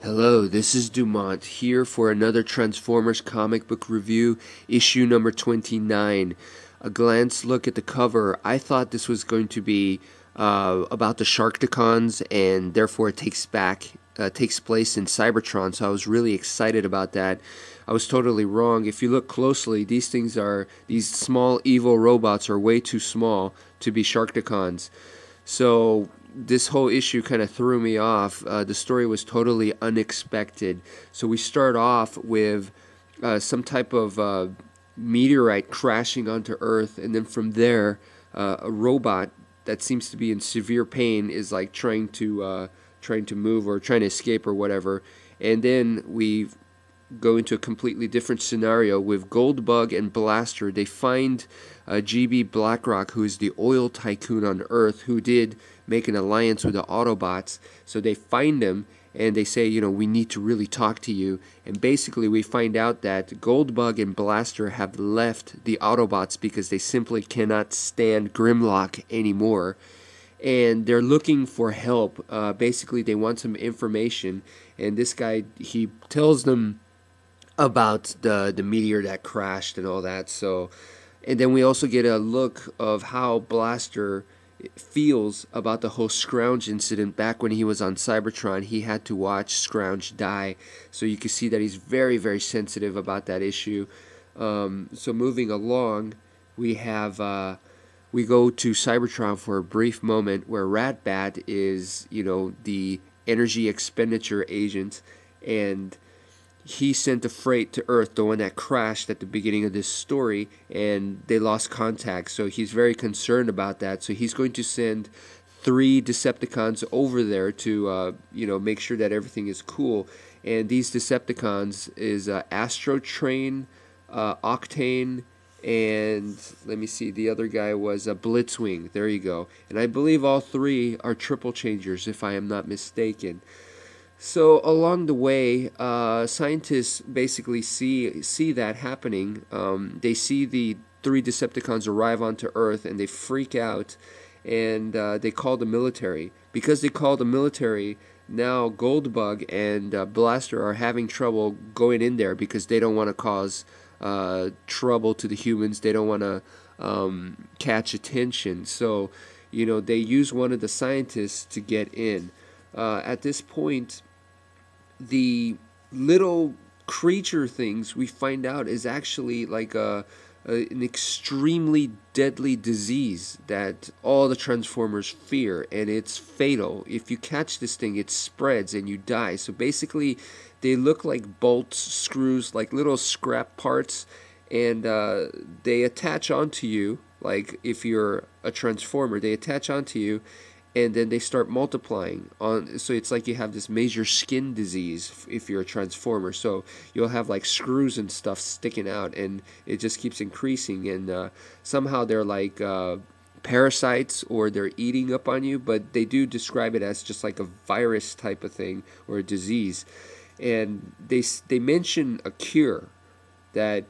Hello, this is Dumont here for another Transformers comic book review, issue number 29. A glance look at the cover. I thought this was going to be about the Sharkticons, and therefore it takes place in Cybertron, so I was really excited about that. I was totally wrong. If you look closely, these small evil robots are way too small to be Sharkticons. So this whole issue kind of threw me off. The story was totally unexpected. So we start off with some type of meteorite crashing onto Earth, and then from there, a robot that seems to be in severe pain is like trying to move or trying to escape or whatever. And then we go into a completely different scenario with Goldbug and Blaster. They find GB Blackrock, who is the oil tycoon on Earth, who did make an alliance with the Autobots. So they find him and they say, we need to really talk to you. And basically we find out that Goldbug and Blaster have left the Autobots because they simply cannot stand Grimlock anymore. And they're looking for help. Basically they want some information. And this guy, he tells them about the meteor that crashed and all that. So, and then we also get a look of how Blaster feels about the whole Scrounge incident. Back when he was on Cybertron, he had to watch Scrounge die, so you can see that he's very, very sensitive about that issue. So moving along, we have we go to Cybertron for a brief moment where Ratbat is, the energy expenditure agent, and he sent a freight to Earth, the one that crashed at the beginning of this story, and they lost contact. So he's very concerned about that. So he's going to send 3 Decepticons over there to, make sure that everything is cool. And these Decepticons is Astrotrain, Octane, and let me see, the other guy was Blitzwing. There you go. And I believe all 3 are triple changers, if I am not mistaken. So along the way, scientists basically see that happening. They see the 3 Decepticons arrive onto Earth, and they freak out, and they call the military. Because they call the military, now Goldbug and Blaster are having trouble going in there because they don't want to cause trouble to the humans. They don't want to catch attention. So, they use one of the scientists to get in. At this point, the little creature things we find out is actually like an extremely deadly disease that all the Transformers fear, and it's fatal. If you catch this thing, it spreads and you die. So basically they look like bolts, screws, like little scrap parts, and they attach onto you. Like if you're a Transformer, they attach onto you, and then they start multiplying so it's like you have this major skin disease if you're a Transformer. So you'll have like screws and stuff sticking out, and it just keeps increasing, and somehow they're like parasites, or they're eating up on you, but they do describe it as just like a virus type of thing or a disease. And they mention a cure, that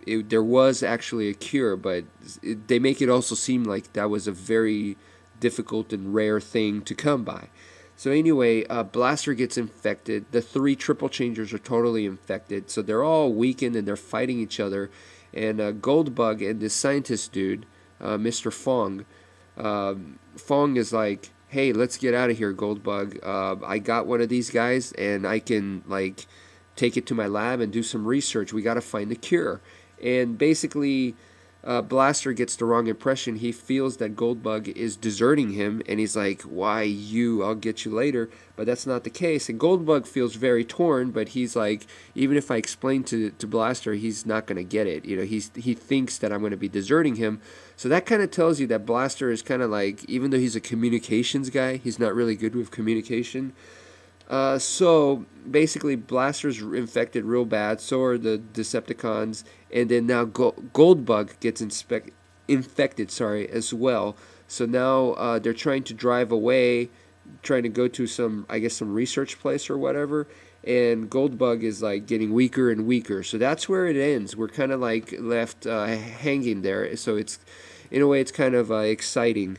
there was actually a cure, but they make it also seem like that was a very difficult and rare thing to come by. So anyway, Blaster gets infected. The 3 triple changers are totally infected, so they're all weakened and they're fighting each other. And Goldbug and this scientist dude, Mr. Fong, Fong is like, hey, let's get out of here, Goldbug. I got one of these guys, and I can like take it to my lab and do some research. We got to find the cure. And basically, Blaster gets the wrong impression. He feels that Goldbug is deserting him, and he's like, why you? I'll get you later. But that's not the case. And Goldbug feels very torn, but he's like, even if I explain to Blaster, he's not going to get it. He thinks that I'm going to be deserting him. So that kind of tells you that Blaster is kind of like, even though he's a communications guy, he's not really good with communication. So basically Blaster's infected real bad, so are the Decepticons, and then now Goldbug gets infected as well. So now they're trying to drive away, trying to go to some research place or whatever, and Goldbug is like getting weaker and weaker. So that's where it ends. We're kind of like left hanging there. So it's, in a way, it's kind of exciting.